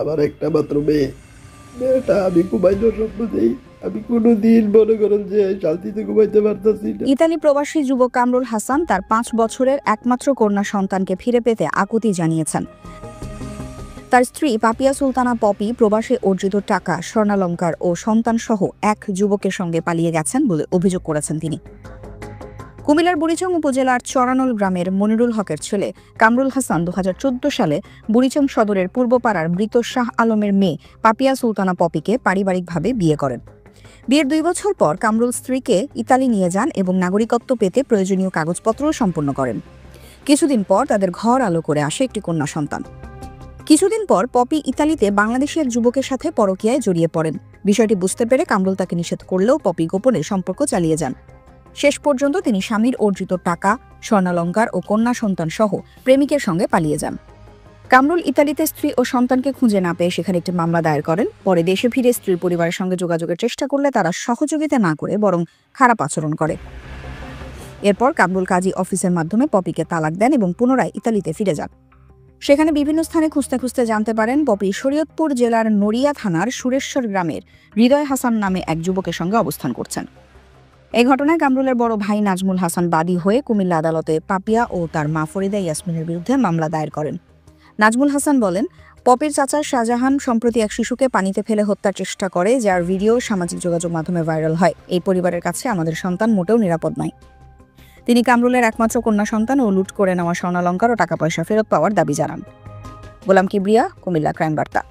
আমার একটা মাত্র মেয়ে, মেয়েটা আমি ঘুমাইনোর স্বপ্ন দেই, আমি কোনোদিন মনে করেন যে শান্তিতে ঘুমাইতে পারতাছি না। ইতালি প্রবাসী যুবক কামরুল হাসান তার 5 বছরের একমাত্র কন্যা সন্তানকে ফিরে পেতে আকুতি জানিয়েছেন। তার স্ত্রী পাপিয়া সুলতানা পপি প্রবাসে অর্জিত টাকা, স্বর্ণালংকার ও সন্তান সহ এক যুবকের সঙ্গে পালিয়ে গেছেন বলে অভিযোগ করেছেন তিনি। কুমিল্লার বুড়িচং উপজেলার চরানল গ্রামের মনিরুল হকের ছেলে কামরুল হাসান 2014 সালে বুড়িচং সদরের পূর্বপাড়ার মৃত শাহ আলমের মেয়ে পাপিয়া সুলতানা পপিকে পারিবারিকভাবে বিয়ে করেন। বিয়ের 2 বছর পর কামরুল স্ত্রীকে ইতালি নিয়ে যান এবং নাগরিকত্ব পেতে প্রয়োজনীয় কাগজপত্র সম্পন্ন করেন। কিছুদিন পর তাদের ঘর আলো করে আসে একটি কন্যা সন্তান। কিছুদিন পর পপি ইতালিতে বাংলাদেশি এক যুবকের সাথে পরকীয়ায় জড়িয়ে পড়েন। বিষয়টি বুঝতে পেরে কামরুল তাকে নিষেধ করলেও পপি গোপনে সম্পর্ক চালিয়ে যান। শেষ পর্যন্ত তিনি স্বামীর অর্জিত টাকা, স্বর্ণালংকার ও কন্যা সন্তান সহ প্রেমিকের সঙ্গে পালিয়ে যান। কামরুল ইতালিতে স্ত্রী ও সন্তানকে খুঁজে না পেয়ে সেখানে একটি মামলা দায়ের করেন। পরে দেশে ফিরে স্ত্রীর পরিবারের সঙ্গে যোগাযোগের চেষ্টা করলে তারা সহযোগিতা না করে বরং খারাপ আচরণ করে। এরপর কামরুল কাজী অফিসের মাধ্যমে পপিকে তালাক দেন এবং পুনরায় ইতালিতে ফিরে যান। সেখানে বিভিন্ন স্থানে খুঁজতে খুঁজতে জানতে পারেন পপি শরীয়তপুর জেলার নড়িয়া থানার সুরেশ্বর গ্রামের হৃদয় হাসান নামে এক যুবকের সঙ্গে অবস্থান করছেন। এই ঘটনায় কামরুলের বড় ভাই নাজমুল হাসান বাদী হয়ে কুমিল্লা আদালতে পাপিয়া ও তার মা ফরিদা ইয়াসমিনের বিরুদ্ধে মামলা দায়ের করেন। নাজমুল হাসান বলেন, পপির চাচা শাহজাহান সম্প্রতি এক শিশুকে পানিতে ফেলে হত্যার চেষ্টা করে, যার ভিডিও সামাজিক যোগাযোগ মাধ্যমে ভাইরাল হয়। এই পরিবারের কাছে আমাদের সন্তান মোটেও নিরাপদ নয়। তিনি কামরুলের একমাত্র কন্যা সন্তান ও লুট করে নেওয়া স্বর্ণালংকার ও টাকা পয়সা ফেরত পাওয়ার দাবি জানান। গোলাম কিবরিয়া, কুমিল্লা ক্রাইম বার্তা।